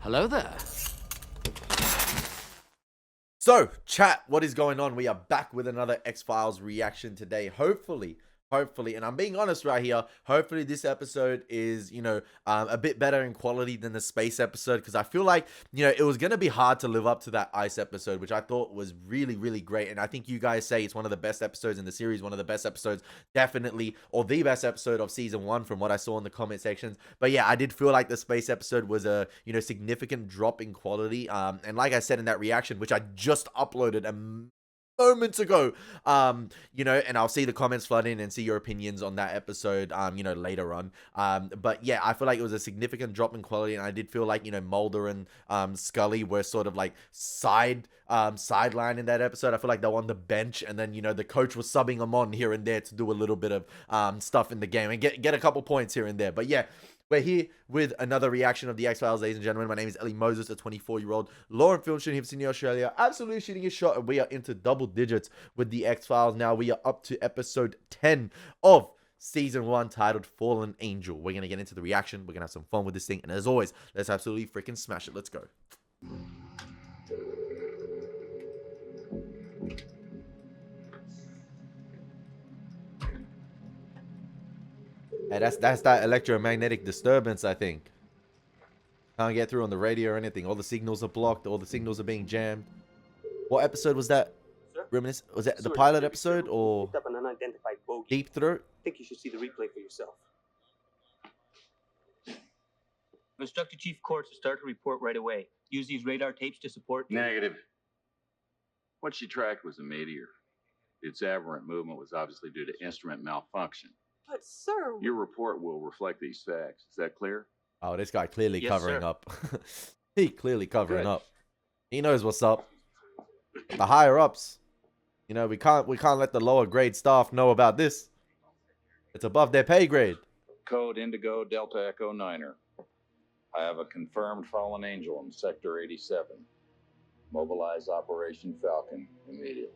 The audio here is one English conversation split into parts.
Hello there. So, chat, what is going on? We are back with another X-Files reaction today. Hopefully, and I'm being honest right here, hopefully this episode is, a bit better in quality than the space episode, because I feel like, it was going to be hard to live up to that ice episode, which I thought was really, really great. And I think you guys say it's one of the best episodes in the series, one of the best episodes, definitely, or the best episode of season 1 from what I saw in the comment sections. But yeah, I did feel like the space episode was a, significant drop in quality. And like I said in that reaction, which I just uploaded moments ago, and I'll see the comments flood in and see your opinions on that episode, later on. But yeah, I feel like it was a significant drop in quality, and I did feel like, Moulder and Scully were sort of like sideline in that episode. I feel like they were on the bench, and then, the coach was subbing them on here and there to do a little bit of stuff in the game and get a couple points here and there. But yeah, we're here with another reaction of the X-Files, ladies and gentlemen. My name is Elie Moses, a 24-year-old law and film student here in Sydney, Australia. Absolutely shooting a shot, and we are into double digits with the X-Files now. We are up to episode 10 of season 1, titled Fallen Angel. We're going to get into the reaction. We're going to have some fun with this thing. And as always, let's absolutely freaking smash it. Let's go. Hey, that's that electromagnetic disturbance, I think. Can't get through on the radio or anything. All the signals are blocked. All the signals are being jammed. What episode was that? Reminisce? Was that the pilot episode or Picked up an unidentified bogey. Deep Throat? I think you should see the replay for yourself. Instructed Chief Court to start a report right away. Use these radar tapes to support... Negative. What she tracked was a meteor. Its aberrant movement was obviously due to instrument malfunction. But, sir... Your report will reflect these facts. Is that clear? Oh, this guy clearly Yes, covering sir. up. He clearly covering Good. up. He knows what's up. The higher ups. We can't let the lower grade staff know about this. It's above their pay grade. Code Indigo Delta Echo Niner. I have a confirmed fallen angel in Sector 87. Mobilize Operation Falcon immediately.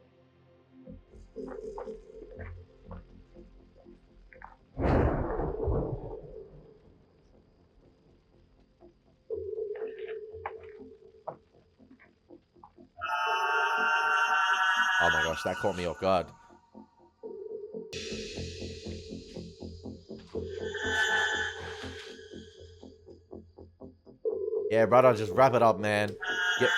Oh my gosh, that caught me off guard. Yeah, brother, just wrap it up, man. Get...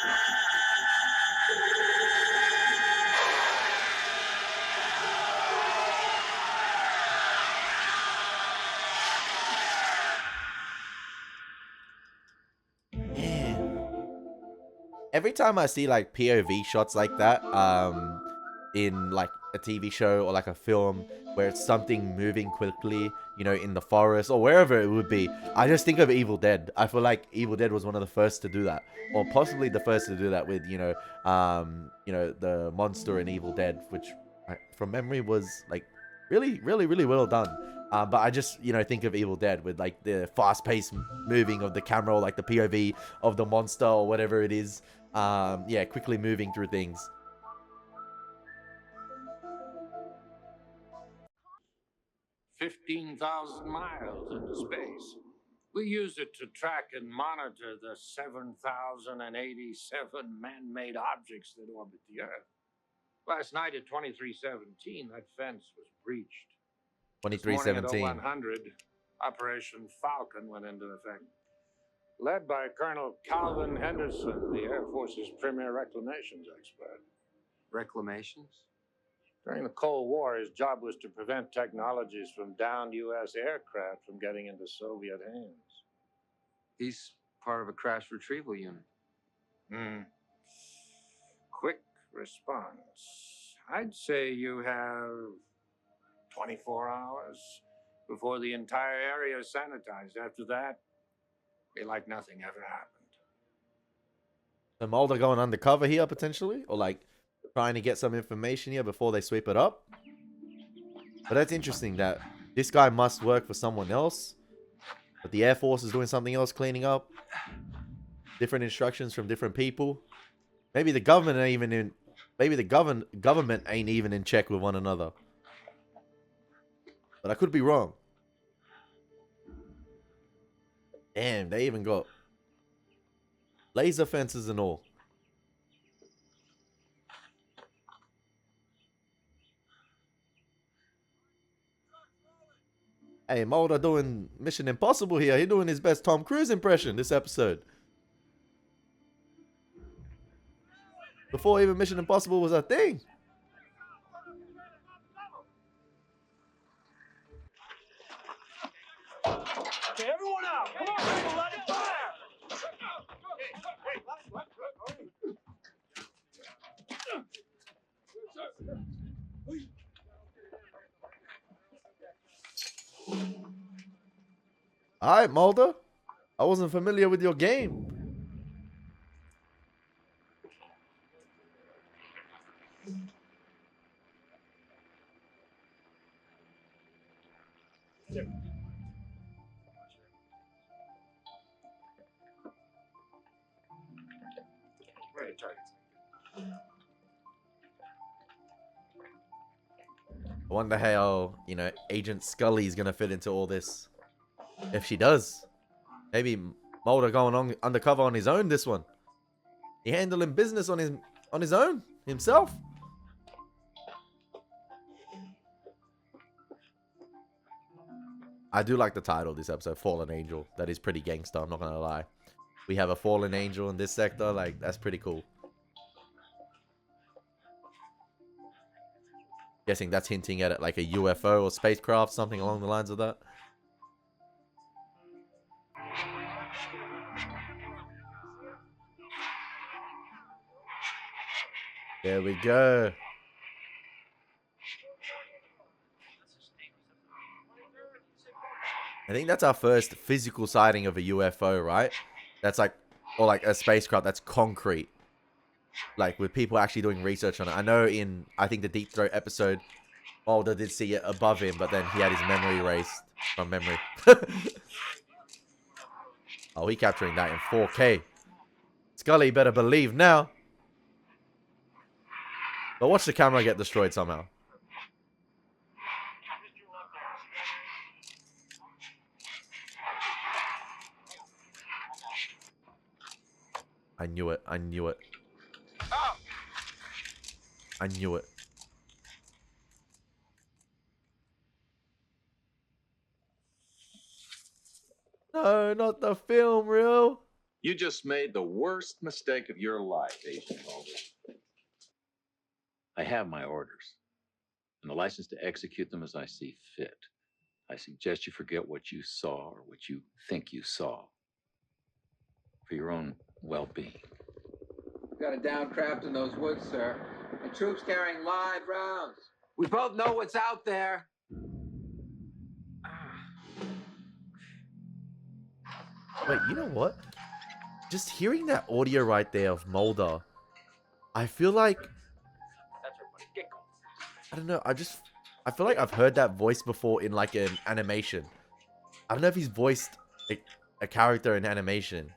Every time I see like POV shots like that, in like a TV show or like a film where it's something moving quickly, in the forest or wherever it would be, I just think of Evil Dead. I feel like Evil Dead was one of the first to do that, or possibly the first to do that with, the monster in Evil Dead, which from memory was like really, really, really well done. But I just, think of Evil Dead with like the fast-paced moving of the camera, or like the POV of the monster or whatever it is. Yeah, quickly moving through things. 15,000 miles into space. We use it to track and monitor the 7,087 man-made objects that orbit the Earth. Last night at 2317, that fence was breached. 2317. This morning at 0100, Operation Falcon went into effect. Led by Colonel Calvin Henderson, the Air Force's premier reclamations expert. Reclamations? During the Cold War, his job was to prevent technologies from downed U.S. aircraft from getting into Soviet hands. He's part of a crash retrieval unit. Quick response. I'd say you have 24 hours before the entire area is sanitized. After that, be like nothing ever happened. So Moulder going undercover here potentially, or like trying to get some information here before they sweep it up. But that's interesting that this guy must work for someone else, but the Air Force is doing something else, cleaning up. Different instructions from different people. Maybe the government ain't even in. Maybe the government ain't even in check with one another. But I could be wrong. Damn, they even got Laser fences and all. Hey, Moulder doing Mission Impossible here. He doing his best Tom Cruise impression this episode. Before even Mission Impossible was a thing. Okay, everyone out! Come on, people, let it fire! Alright, Moulder. I wasn't familiar with your game. I wonder how, you know, Agent Scully is gonna fit into all this. If she does. Maybe Moulder going on undercover on his own this one. He handling business on his own himself. I do like the title of this episode, Fallen Angel. That is pretty gangster, I'm not gonna lie. We have a fallen angel in this sector, like that's pretty cool. Guessing that's hinting at it like a UFO or spacecraft, something along the lines of that. There we go. I think that's our first physical sighting of a UFO, right? That's like, or like a spacecraft that's concrete. Like with people actually doing research on it. I know in, I think the Deep Throat episode, Moulder did see it above him, but then he had his memory erased from memory. Oh, he capturing that in 4K. Scully better believe now. But watch the camera get destroyed somehow. I knew it. I knew it. I knew it. No, not the film reel. You just made the worst mistake of your life, Agent Moulder. I have my orders and the license to execute them as I see fit. I suggest you forget what you saw or what you think you saw for your own well-being. Got a downcraft in those woods, sir. And troops carrying live rounds. We both know what's out there. Wait, you know what? Just hearing that audio right there of Moulder, I feel like, I don't know, I feel like I've heard that voice before in like an animation. I don't know if he's voiced a character in animation.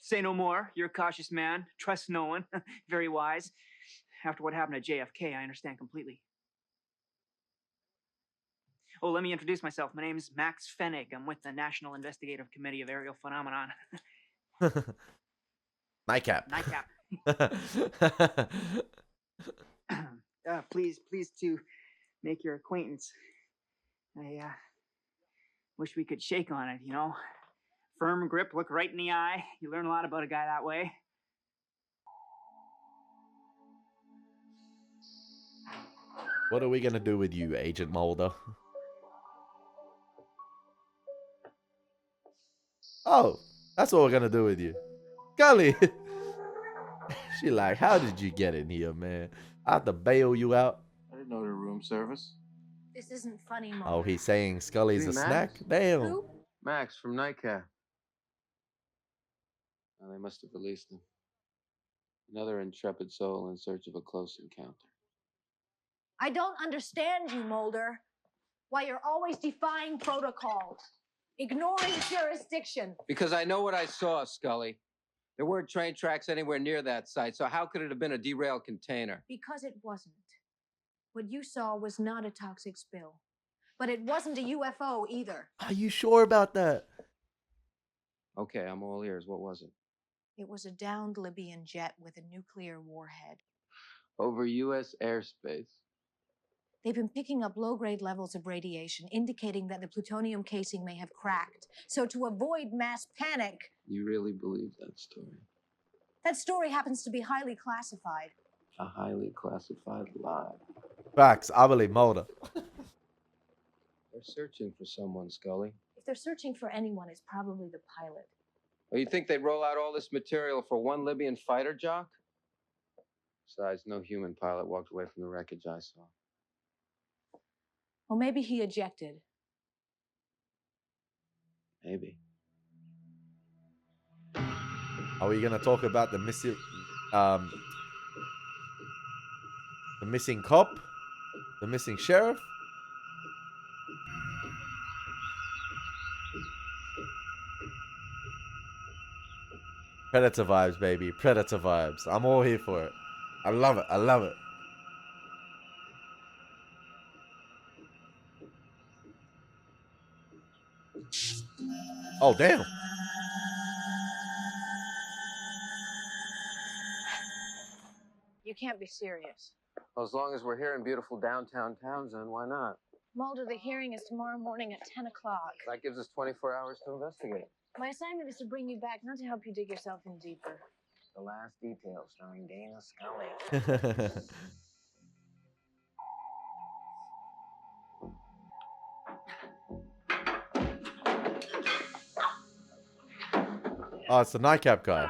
Say no more. You're a cautious man. Trust no one. Very wise. After what happened at JFK, I understand completely. Oh, let me introduce myself. My name is Max Fenig. I'm with the National Investigative Committee of Aerial Phenomenon. Nightcap. Nightcap. Pleased to make your acquaintance. I wish we could shake on it, you know. Firm grip, look right in the eye. You learn a lot about a guy that way. What are we gonna do with you, Agent Moulder? Oh, that's what we're gonna do with you. Scully! She like, how did you get in here, man? I have to bail you out. I didn't know the room service. This isn't funny, Mom. Oh, he's saying Scully's a Hey, Max? snack? Damn. Who? Max from Nightcap. Well, they must have released him. Another intrepid soul in search of a close encounter. I don't understand you, Moulder. Why you're always defying protocols, ignoring jurisdiction. Because I know what I saw, Scully. There weren't train tracks anywhere near that site, so how could it have been a derailed container? Because it wasn't. What you saw was not a toxic spill. But it wasn't a UFO either. Are you sure about that? Okay, I'm all ears. What was it? It was a downed Libyan jet with a nuclear warhead. Over U.S. airspace. They've been picking up low-grade levels of radiation, indicating that the plutonium casing may have cracked. So to avoid mass panic... You really believe that story? That story happens to be highly classified. A highly classified lie. Facts. I believe Moulder. They're searching for someone, Scully. If they're searching for anyone, it's probably the pilot. Well, you think they'd roll out all this material for one Libyan fighter jock? Besides, no human pilot walked away from the wreckage I saw. Well, maybe he ejected. Maybe. Are we gonna talk about the missing cop, the missing sheriff? Predator vibes, baby. Predator vibes. I'm all here for it. I love it. I love it. Oh, damn. You can't be serious. Well, as long as we're here in beautiful downtown Townsend, why not? Moulder, the hearing is tomorrow morning at 10 o'clock. That gives us 24 hours to investigate. My assignment is to bring you back, not to help you dig yourself in deeper. The Last Detail, starring Dana Scully. Oh, it's the nightcap guy.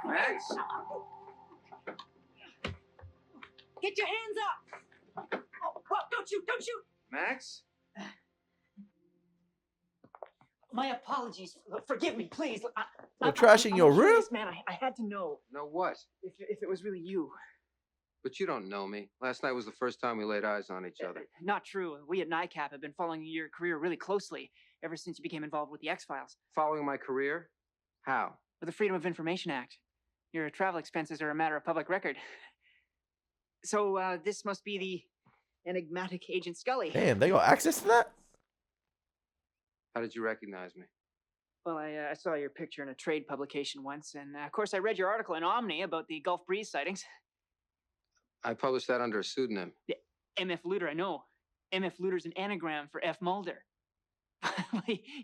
Max? Get your hands up! Oh, whoa, don't shoot! Don't shoot! Max? My apologies. Forgive me, please. You're trashing your room? Yes, man, I had to know Know what? if it was really you. But you don't know me. Last night was the first time we laid eyes on each other. Not true. We at NICAP have been following your career really closely ever since you became involved with the X-Files. Following my career? How? With the Freedom of Information Act. Your travel expenses are a matter of public record. So, this must be the enigmatic Agent Scully. Damn, they got access to that? How did you recognize me? Well, I saw your picture in a trade publication once, and of course I read your article in Omni about the Gulf Breeze sightings. I published that under a pseudonym. MF Luder, I know. MF Luder's an anagram for F. Moulder.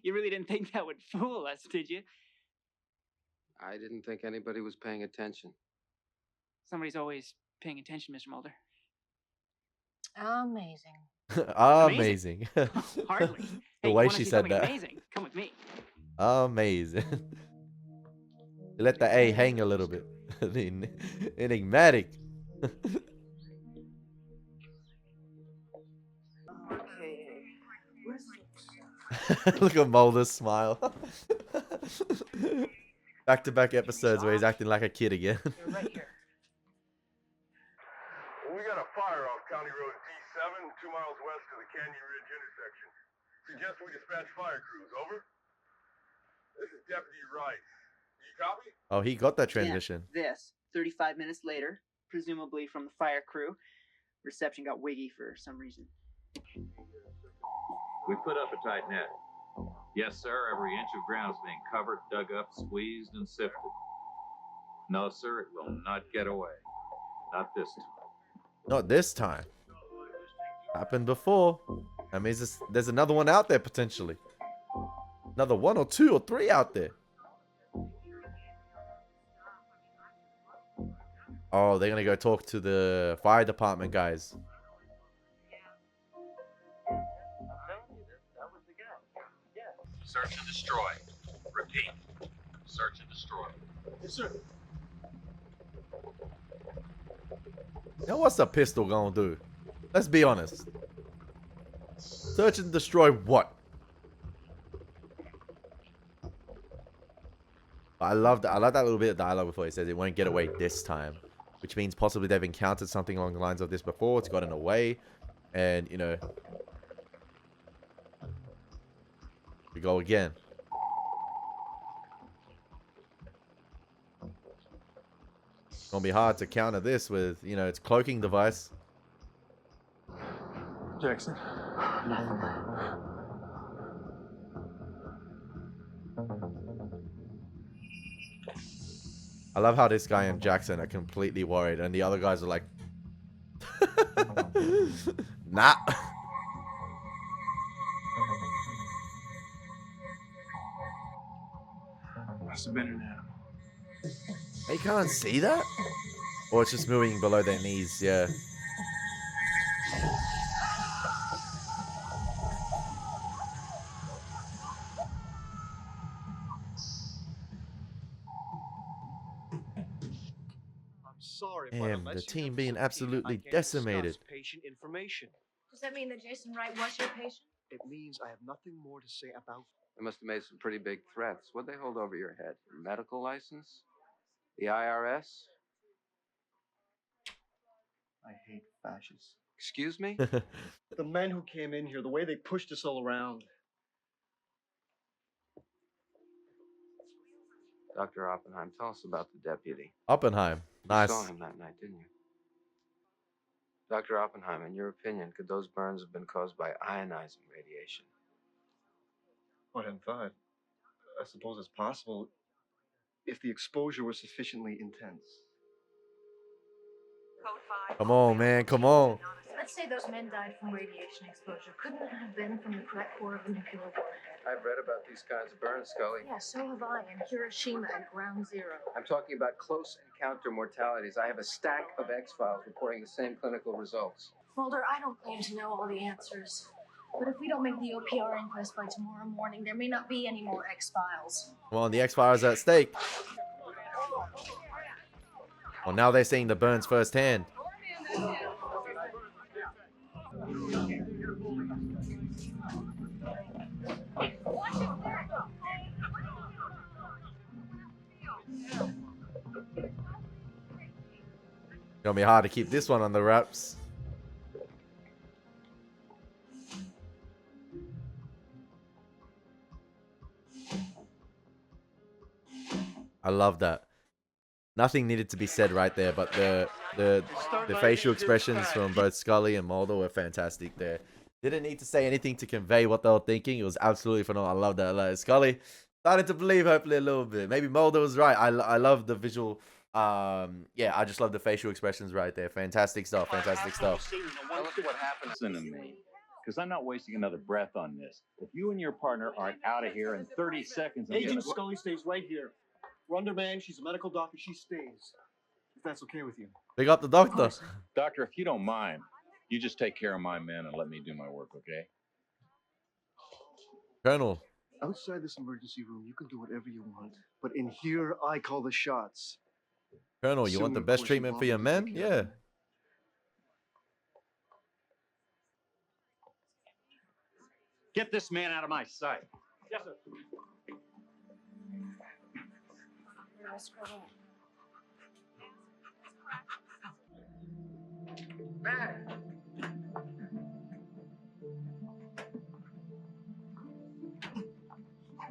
You really didn't think that would fool us, did you? I didn't think anybody was paying attention. Somebody's always paying attention, Mr. Moulder. Amazing. Amazing. Hardly. The Hey, way wanna she see said something that. Amazing. Come with me. Amazing. You let the A hang a little bit. Enigmatic. Okay. Look at Moulder's smile. Back-to-back episodes where he's acting like a kid again. You're right here. We got a fire off County Road D7, 2 miles west of the Canyon Ridge intersection. Suggest we dispatch fire crews, over? This is Deputy Rice. Do you copy? Oh, he got that transmission. Yeah, this, 35 minutes later, presumably from the fire crew. Reception got wiggy for some reason. We put up a tight net. Yes, sir, every inch of ground is being covered, dug up, squeezed, and sifted. No, sir, it will not get away. Not this time. Not this time. Happened before. That means there's another one out there potentially. Another 1 or 2 or 3 out there. Oh, they're gonna go talk to the fire department guys. Search and destroy. Repeat. Search and destroy. Yes, sir. Now what's a pistol gonna do? Let's be honest. Search and destroy what? I love that little bit of dialogue before he says it won't get away this time. Which means possibly they've encountered something along the lines of this before. It's gotten away. And, you know, we go again. It's gonna be hard to counter this with, you know, its cloaking device. Jackson. I love how this guy and Jackson are completely worried, and the other guys are like, nah. Must have been an animal. They can't see that? Or it's just moving below their knees, yeah. I'm sorry, but Damn, unless the you team have a being subpoena, absolutely I can't decimated. discuss patient information. Does that mean that Jason Wright was your patient? It means I have nothing more to say about. They must have made some pretty big threats. What'd they hold over your head? Your medical license? The IRS? I hate fascists. Excuse me? The men who came in here, the way they pushed us all around. Dr. Oppenheim, tell us about the deputy. Oppenheim. You Nice. saw him that night, didn't you? Dr. Oppenheim, in your opinion, could those burns have been caused by ionizing radiation? I hadn't thought. I suppose it's possible if the exposure was sufficiently intense. Come on, man. Come on. Let's say those men died from radiation exposure. Couldn't it have been from the crack core of a nuclear warhead? I've read about these kinds of burns, Scully. Yeah, so have I in Hiroshima at Ground Zero. I'm talking about close encounter mortalities. I have a stack of X-Files reporting the same clinical results. Moulder, I don't claim to know all the answers. But if we don't make the OPR inquest by tomorrow morning, there may not be any more X-Files. Come on, the X-Files at stake. Well, now they're seeing the burns firsthand. Gonna be hard to keep this one on the wraps. I love that. Nothing needed to be said right there, but the facial expressions from both Scully and Moulder were fantastic there. Didn't need to say anything to convey what they were thinking. It was absolutely phenomenal. I love that. Like, Scully started to believe hopefully a little bit. Maybe Moulder was right. I love the visual. Yeah, I just love the facial expressions right there. Fantastic stuff. Fantastic stuff. Tell us what happens to me, because I'm not wasting another breath on this. If you and your partner aren't out of here in 30 seconds, I'm Agent gonna... Scully stays right here. We're undermanned. She's a medical doctor. She stays. If that's okay with you. Big up the doctor. Doctor, if you don't mind, you just take care of my men and let me do my work, okay? Colonel. Outside this emergency room, you can do whatever you want. But in here, I call the shots. Colonel, you want the best treatment for your men? Yeah. Get this man out of my sight. Yes, sir.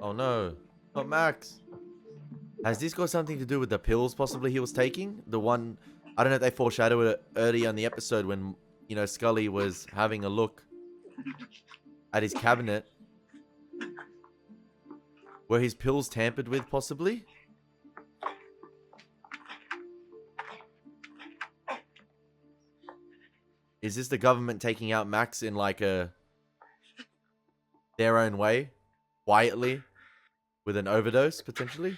Oh no. Not Max. Has this got something to do with the pills possibly he was taking? The one, I don't know if they foreshadowed it early on the episode when, you know, Scully was having a look at his cabinet. Were his pills tampered with possibly? Is this the government taking out Max in like their own way? Quietly? With an overdose, potentially?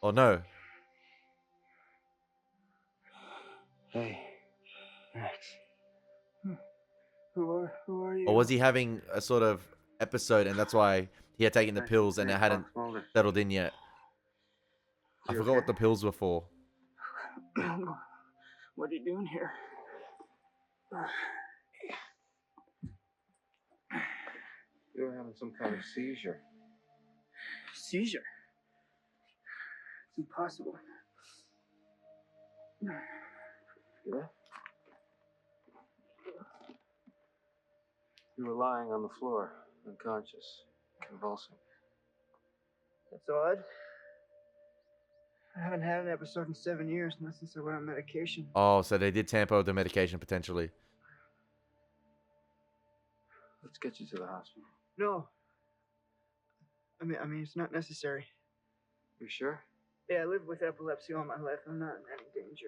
Or no? Hey, Max. Who are you? Or was he having a sort of episode and that's why he had taken the pills and it hadn't settled in yet? I forgot what the pills were for. What are you doing here? You were having some kind of seizure. Seizure? It's impossible. Yeah? You were lying on the floor, unconscious, convulsing. That's odd. I haven't had an episode in 7 years, not since I went on medication. Oh, so they did tamper with the medication potentially. Let's get you to the hospital. No. I mean, it's not necessary. You sure? Yeah, I live with epilepsy all my life. I'm not in any danger.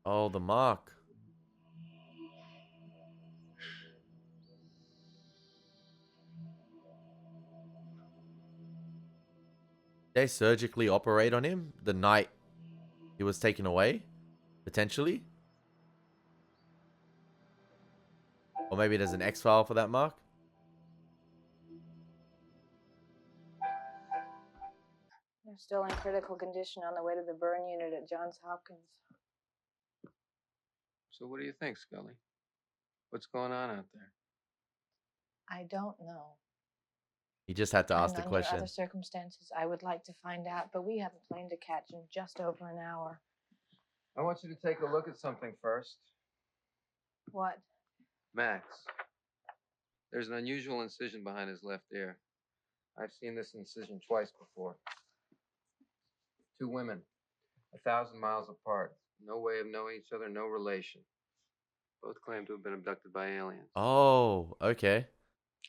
Oh, the mark. They surgically operate on him the night he was taken away, potentially. Or maybe there's an X file for that mark. They're still in critical condition on the way to the burn unit at Johns Hopkins. So what do you think, Scully? What's going on out there? I don't know. He just had to ask And the under question. other circumstances, I would like to find out, but we have a plane to catch in just over an hour. I want you to take a look at something first. What? Max. There's an unusual incision behind his left ear. I've seen this incision twice before. 2 women, 1,000 miles apart. No way of knowing each other, no relation. Both claim to have been abducted by aliens. Oh, okay.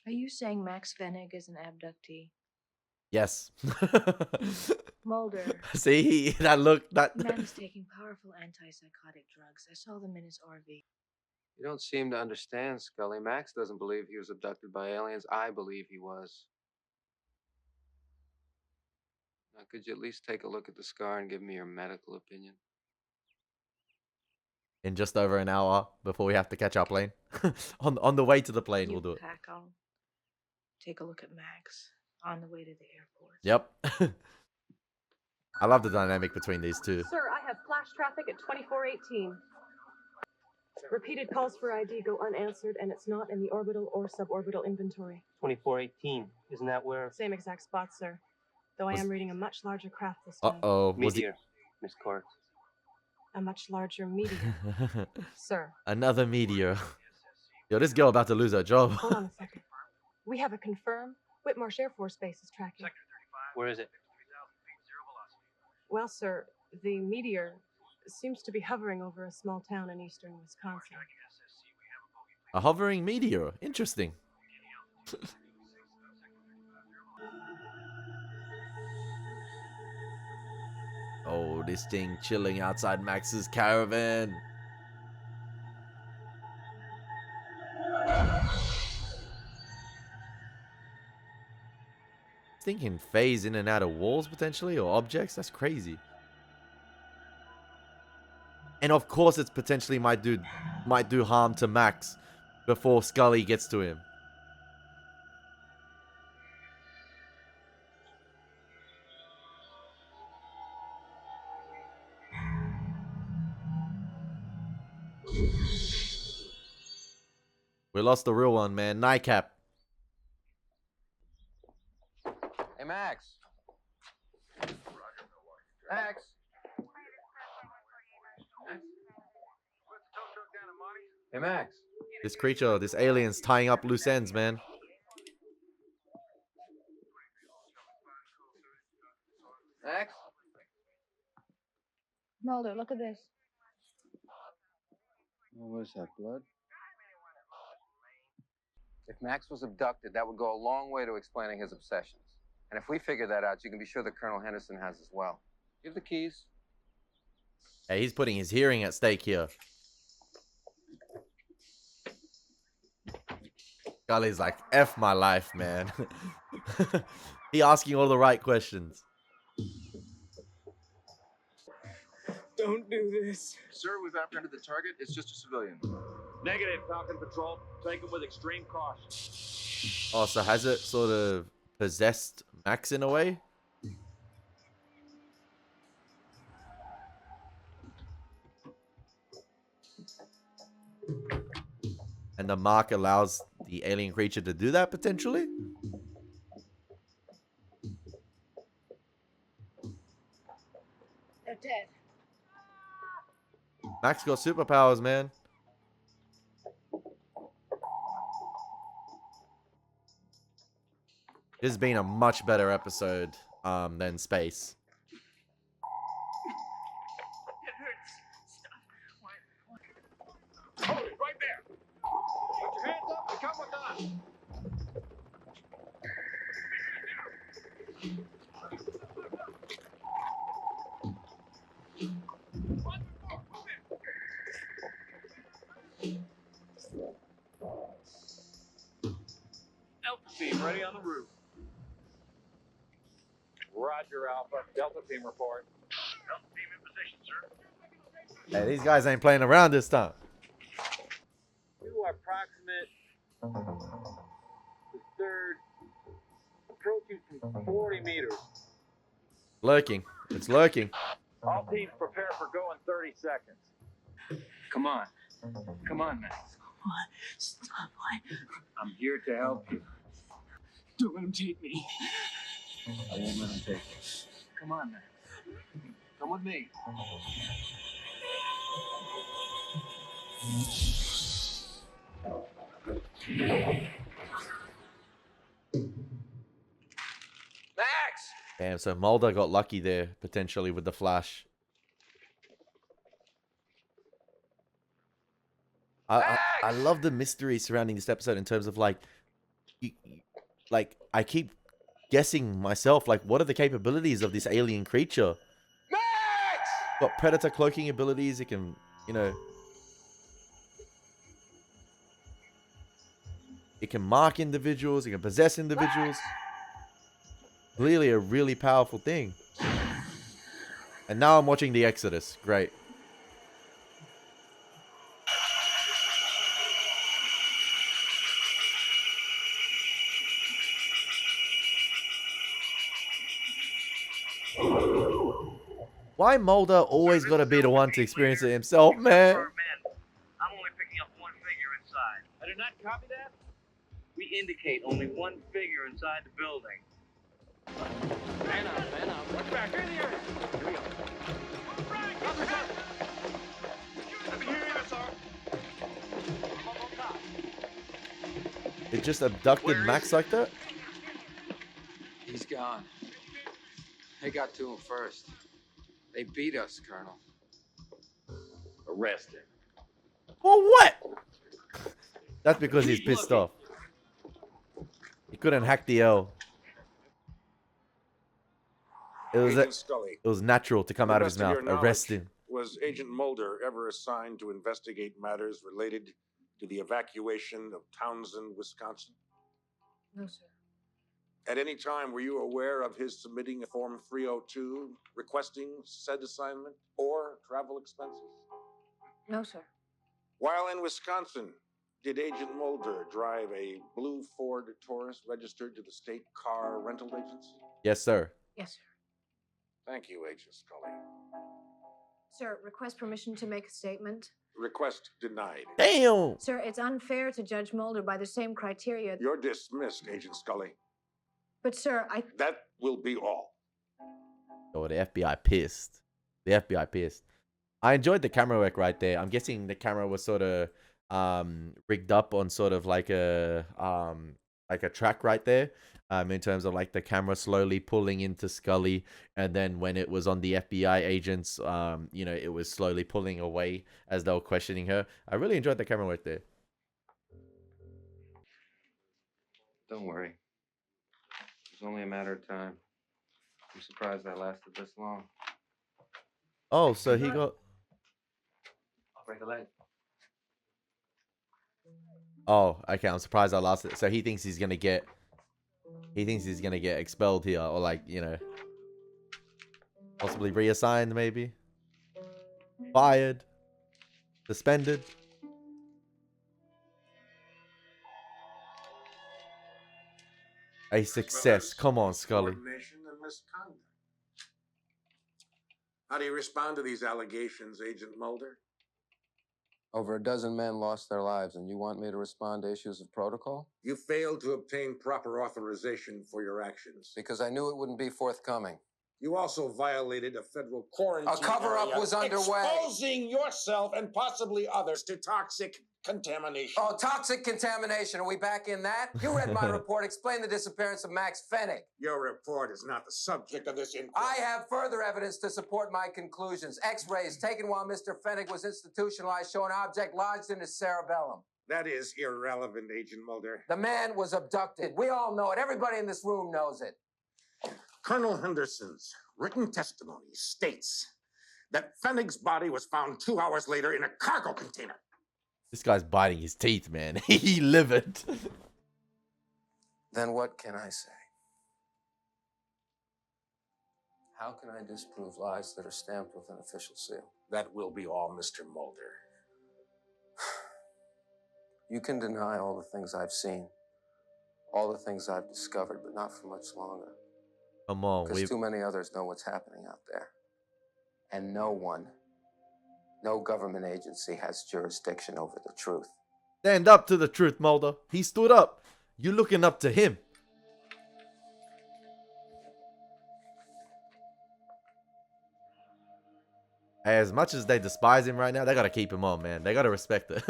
Are you saying Max Fenig is an abductee? Yes. Moulder. See, that look, that. The man is taking powerful antipsychotic drugs. I saw them in his RV. You don't seem to understand, Scully. Max doesn't believe he was abducted by aliens. I believe he was. Now, could you at least take a look at the scar and give me your medical opinion? In just over an hour before we have to catch our plane. on the way to the plane, we'll do it. Pack on. Take a look at Max on the way to the airport. Yep. I love the dynamic between these two. Sir, I have flash traffic at 2418. Repeated calls for ID go unanswered, and it's not in the orbital or suborbital inventory. 2418. Isn't that where? Same exact spot, sir. Though I am reading a much larger craft this time. Uh-oh. Meteor, Miss Court. A much larger meteor, sir. Another meteor. Yo, this girl about to lose her job. Hold on a second. We have a confirmed Whitmarsh Air Force Base is tracking. Where is it? Well, sir, the meteor seems to be hovering over a small town in eastern Wisconsin. A hovering meteor. Interesting. Oh, this thing chilling outside Max's caravan. This thing can phase in and out of walls potentially, or objects. That's crazy. And of course, it's potentially might do harm to Max before Scully gets to him. We lost the real one, man. Nightcap. Hey, Max. Max. Hey, Max. This creature, this alien's tying up loose ends, man. Max? Moulder, look at this. What is that, blood? If Max was abducted, that would go a long way to explaining his obsessions. And if we figure that out, you can be sure that Colonel Henderson has as well. Give the keys. Hey, he's putting his hearing at stake here. Scully's like, F my life, man. He asking all the right questions. Don't do this. Sir, we've apprehended the target. It's just a civilian. Negative, Falcon Patrol. Take him with extreme caution. Oh, so has it sort of possessed Max in a way? And the mark allows the alien creature to do that potentially? They're dead. Max got superpowers, man. This has been a much better episode than Space. ready on the roof. Roger, Alpha. Delta team report. Delta team in position, sir. Hey, these guys ain't playing around this time. To approximate the third, approaching from 40 meters. Lurking. It's lurking. All teams prepare for go in 30 seconds. Come on. Come on, Max. Stop. I'm here to help you. Don't let him take me. I won't let him take you. Come on, Max. Come with me. Max! Damn, so Moulder got lucky there, potentially, with the flash. I love the mystery surrounding this episode in terms of, like, I keep guessing myself, like, what are the capabilities of this alien creature? Max! Got predator cloaking abilities, it can, you know... It can mark individuals, it can possess individuals. Clearly a really powerful thing. And now I'm watching The Exodus. Great. Why Moulder always gotta be the one to experience it himself, man? I'm only picking up one figure inside. I did not copy that. We indicate only one figure inside the building. Man up. Look back. Here in the area. Here we go. Right, get your head. I've been hearing this, sir. I'm up on top. It just abducted Max like that? He's gone. They got to him first. They beat us, Colonel. Arrest him. For what? That's because he's pissed off. He couldn't hack the L. Agent Scully, It was natural to come to the out of his best of mouth. your Arrest knowledge, him. Was Agent Moulder ever assigned to investigate matters related to the evacuation of Townsend, Wisconsin? No, sir. At any time, were you aware of his submitting a Form 302 requesting said assignment or travel expenses? No, sir. While in Wisconsin, did Agent Moulder drive a blue Ford Taurus registered to the state car rental agency? Yes, sir. Yes, sir. Thank you, Agent Scully. Sir, request permission to make a statement. Request denied. Damn! Sir, it's unfair to judge Moulder by the same criteria. You're dismissed, Agent Scully. But, sir, That will be all. Oh, the FBI pissed. The FBI pissed. I enjoyed the camera work right there. I'm guessing the camera was sort of rigged up on sort of like a track right there. In terms of like the camera slowly pulling into Scully, and then when it was on the FBI agents, you know, it was slowly pulling away as they were questioning her. I really enjoyed the camera work there. Don't worry. It's only a matter of time. I'm surprised that lasted this long. Oh, so he got... I'll break a leg. Oh, okay. I'm surprised I lost it. So he thinks he's gonna get... He thinks he's gonna get expelled here, or like, you know, possibly reassigned, maybe fired, suspended. A success. Come on, Scully. Coordination and misconduct. How do you respond to these allegations, Agent Moulder? Over a dozen men lost their lives, and you want me to respond to issues of protocol? You failed to obtain proper authorization for your actions. Because I knew it wouldn't be forthcoming. You also violated a federal quarantine. A cover-up area, was underway. Exposing yourself and possibly others to toxic contamination. Oh, toxic contamination. Are we back in that? You read my report. Explain the disappearance of Max Fenig. Your report is not the subject of this inquiry. I have further evidence to support my conclusions. X-rays taken while Mr. Fenig was institutionalized show an object lodged in his cerebellum. That is irrelevant, Agent Moulder. The man was abducted. We all know it. Everybody in this room knows it. Colonel Henderson's written testimony states that Fenig's body was found 2 hours later in a cargo container. This guy's biting his teeth, man. He livid. Then what can I say? How can I disprove lies that are stamped with an official seal? That will be all, Mr. Moulder. You can deny all the things I've seen, all the things I've discovered, but not for much longer. Come on, Because too many others know what's happening out there. And no government agency has jurisdiction over the truth. Stand up to the truth, Moulder. He stood up. You looking up to him. As much as they despise him right now, they gotta keep him on, man. They gotta respect it.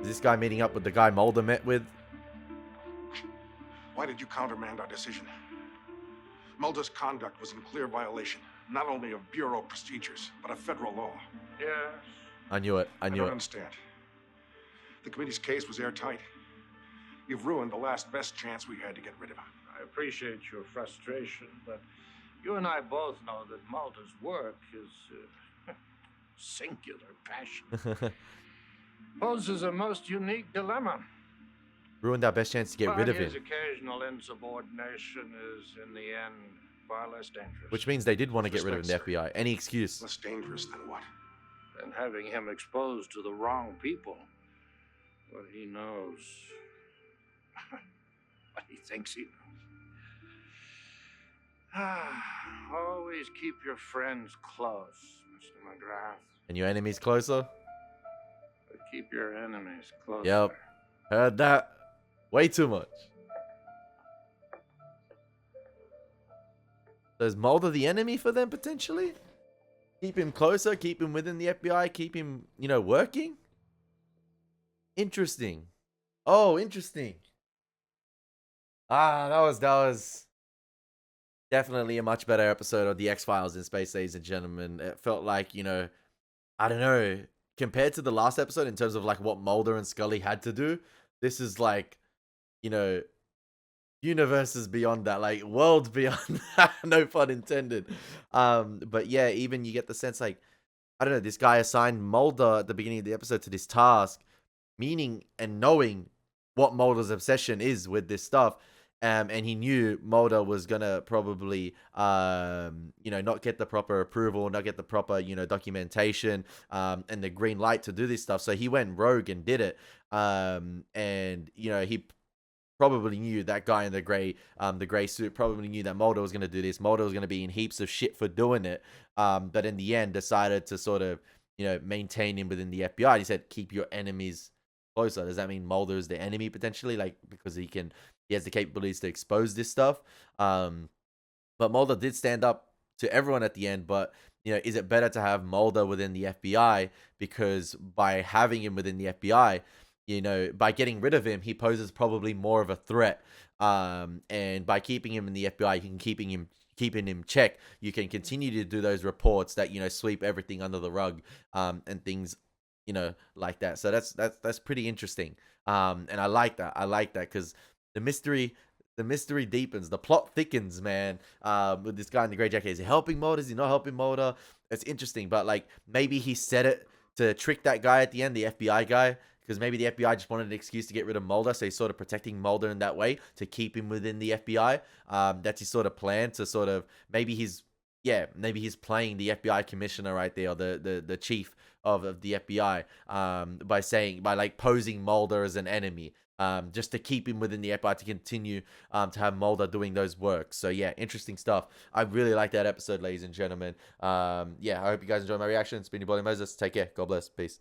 Is this guy meeting up with the guy Moulder met with? Why did you countermand our decision? Mulder's conduct was in clear violation, not only of Bureau procedures, but of federal law. Yes. I knew it. I knew don't it. understand. The committee's case was airtight. You've ruined the last best chance we had to get rid of him. I appreciate your frustration, but you and I both know that Mulder's work is singular passion. Poses a most unique dilemma. Ruined our best chance to get rid of him. His occasional insubordination is, in the end, far less dangerous. Which means they did want to get rid of him, the FBI. Any excuse. Less dangerous than what? Than having him exposed to the wrong people. What he knows. What he thinks he knows. Always keep your friends close, Mr. McGrath. And your enemies closer? But keep your enemies closer. Yep. Heard that. Way too much. So is Moulder the enemy for them, potentially? Keep him closer, keep him within the FBI, keep him, working? Interesting. Oh, interesting. That was definitely a much better episode of the X-Files in space, ladies and gentlemen. It felt like, I don't know, compared to the last episode in terms of like what Moulder and Scully had to do, this is like, universes beyond that, like worlds beyond that, no pun intended. But yeah, even you get the sense like, I don't know, this guy assigned Moulder at the beginning of the episode to this task, meaning and knowing what Moulder's obsession is with this stuff. And he knew Moulder was gonna probably, not get the proper approval, not get the proper, documentation, and the green light to do this stuff. So he went rogue and did it. And he probably knew that guy in the gray suit probably knew that Moulder was gonna do this. Moulder was gonna be in heaps of shit for doing it. But in the end, decided to sort of, maintain him within the FBI. He said, "Keep your enemies closer." Does that mean Moulder is the enemy potentially? Like because he has the capabilities to expose this stuff. But Moulder did stand up to everyone at the end. But, is it better to have Moulder within the FBI? Because by having him within the FBI, by getting rid of him, he poses probably more of a threat. And by keeping him in the FBI, you can keeping him check. You can continue to do those reports that, sweep everything under the rug, and things, like that. So that's pretty interesting. And I like that. Because the mystery deepens, the plot thickens, man. With this guy in the gray jacket, is he helping Moulder? Is he not helping Moulder? It's interesting, but like maybe he said it to trick that guy at the end, the FBI guy, because maybe the FBI just wanted an excuse to get rid of Moulder, so he's sort of protecting Moulder in that way to keep him within the FBI. That's his sort of plan to sort of maybe he's playing the FBI commissioner right there, or the chief of the FBI, by posing Moulder as an enemy. Just to keep him within the FBI, to continue to have Moulder doing those works. So yeah, interesting stuff. I really like that episode, ladies and gentlemen. I hope you guys enjoy my reaction. It's been your boy Elie Moses. Take care. God bless. Peace.